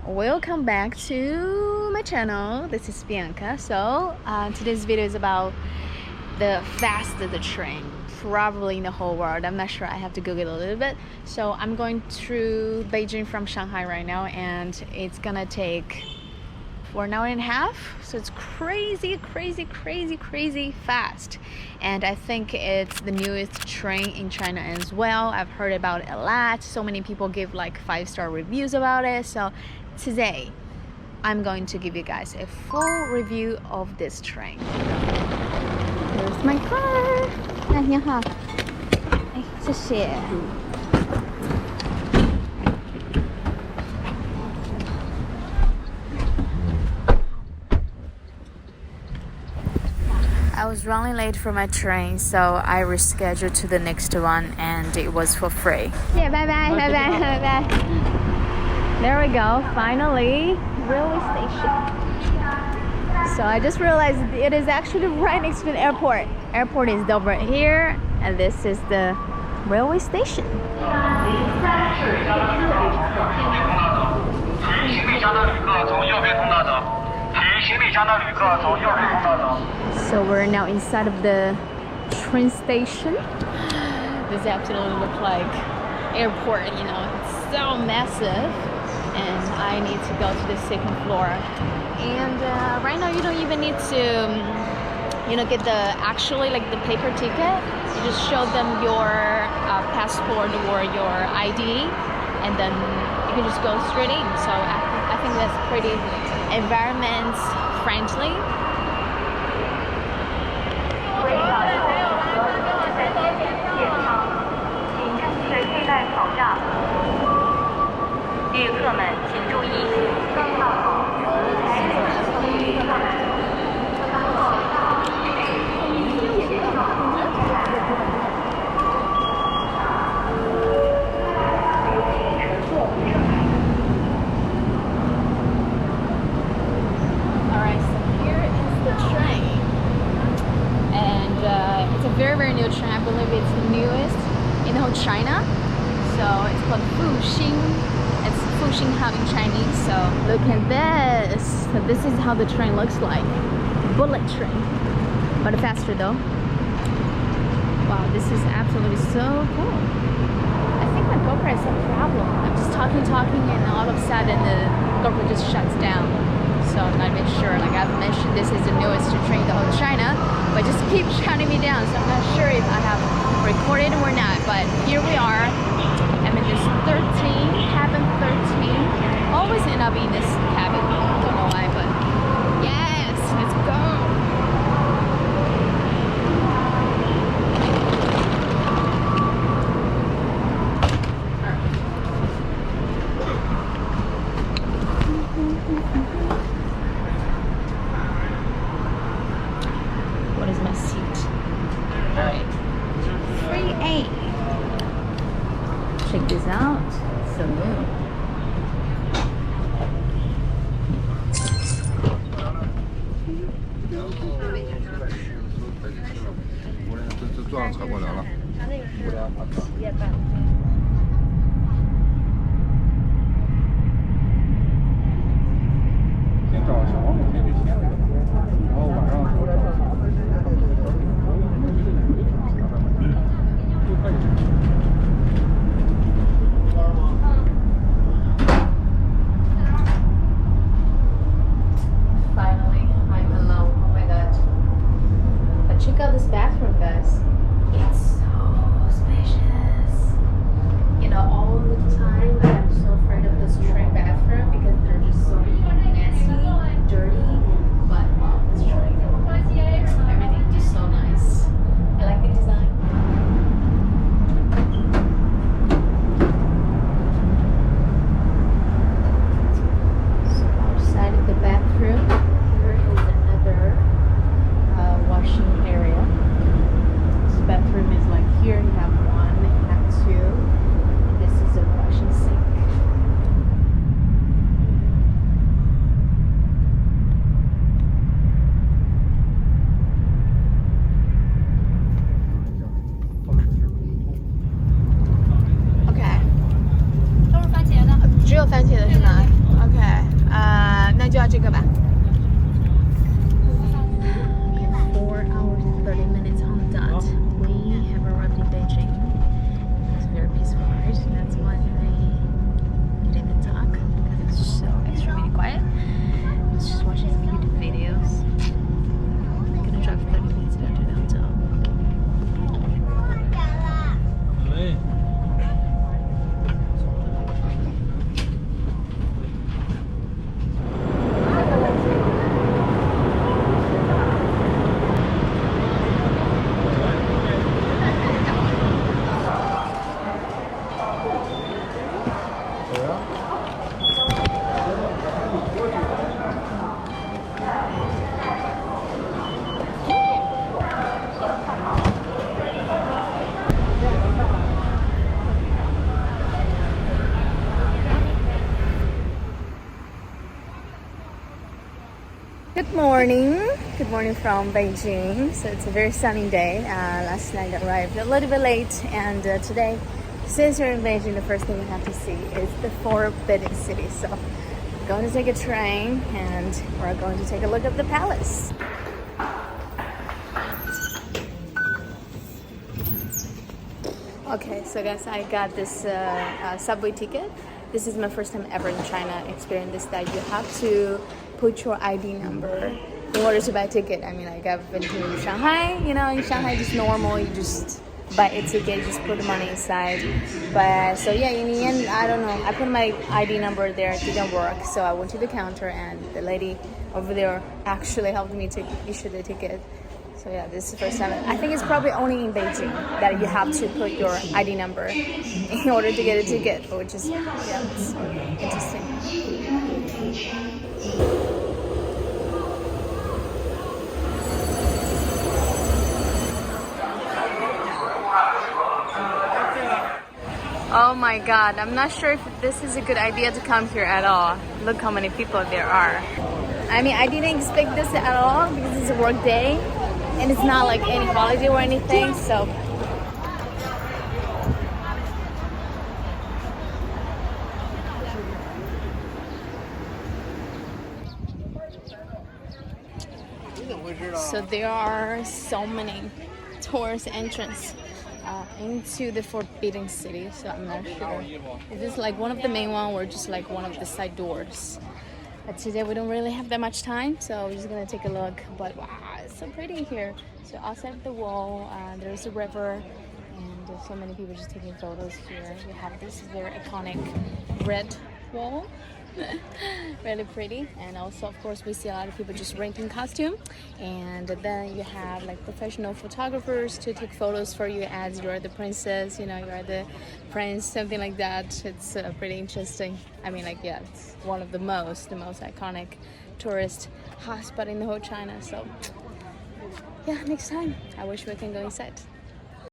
welcome back to my channel. This is Bianca. So today's video is about the fastest train probably in the whole world. I'm not sure, I have to Google it a little bit. So I'm going through Beijing from Shanghai right now, and it's gonna take 1.5 hours. So it's crazy fast, and I think it's the newest train in China as well. I've heard about it a lot. So many people give like 5-star reviews about it. So today I'm going to give you guys a full review of this train. Here's my car. 你好，哎，谢谢。I was running late for my train, so I rescheduled to the next one, and it was for free. Yeah, bye bye. There we go, finally, railway station. So I just realized it is actually right next to the airport. Airport is over here, and this is the railway station. So we're now inside of the train station. This absolutely looks like airport, you know, it's so massive. And I need to go to the second floor. And right now you don't even need to, you know, get the actually like the paper ticket. You just show them your passport or your ID, and then you can just go straight in. So I think that's pretty environment friendly. Very new train. I believe it's the newest in the whole China. So it's called Fuxing. It's Fuxing Hub in Chinese. So look at this. So this is how the train looks like. Bullet train, but faster though. Wow, this is absolutely so cool. I think my GoPro has some problem. I'm just talking, and all of a sudden the GoPro just shuts down. So I'm not even sure. Like I've mentioned, this is the newest train in the whole China, but just keep shutting me down. So I'm not sure if I have recorded or not. But here we are. I'm in this 13, cabin 13. Always end up in this cabin. I don't know why, but yes, let's go. What is my seat? Alright. 3A. Check this out. So new. Check out this bathroom, guys. It's so spacious. Good morning. Good morning from Beijing. So it's a very sunny day. Last night I arrived a little bit late, and today, since you're in Beijing, the first thing you have to see is the Forbidden City. So we're going to take a train, and we're going to take a look at the palace. Okay, so guys, I got this subway ticket. This is my first time ever in China experiencing this, that you have to put your ID number in order to buy a ticket. I mean, like I've been to Shanghai, you know, in Shanghai just normal, you just buy a ticket, you just put the money inside. But so yeah, in the end, I don't know, I put my ID number there, it didn't work. So I went to the counter and the lady over there actually helped me to issue the ticket. So yeah, this is the first time. I think it's probably only in Beijing that you have to put your ID number in order to get a ticket, which is, yeah, it's interesting. Oh my god, I'm not sure if this is a good idea to come here at all. Look how many people there are. I mean, I didn't expect this at all because it's a work day and it's not like any holiday or anything, so. So there are so many tourist entrance into the Forbidden City, so I'm not sure. Is this like one of the main one or just like one of the side doors? But today we don't really have that much time, so we're just gonna take a look. But wow, it's so pretty here. So outside of the wall, there's a river, and there's so many people just taking photos here. We have this very iconic red wall. Really pretty. And also, of course, we see a lot of people just renting costume, and then you have like professional photographers to take photos for you as you're the princess, you know, you're the prince, something like that. It's pretty interesting. I mean, like, yeah, it's one of the most iconic tourist hotspot in the whole China. So yeah, next time I wish we can go inside.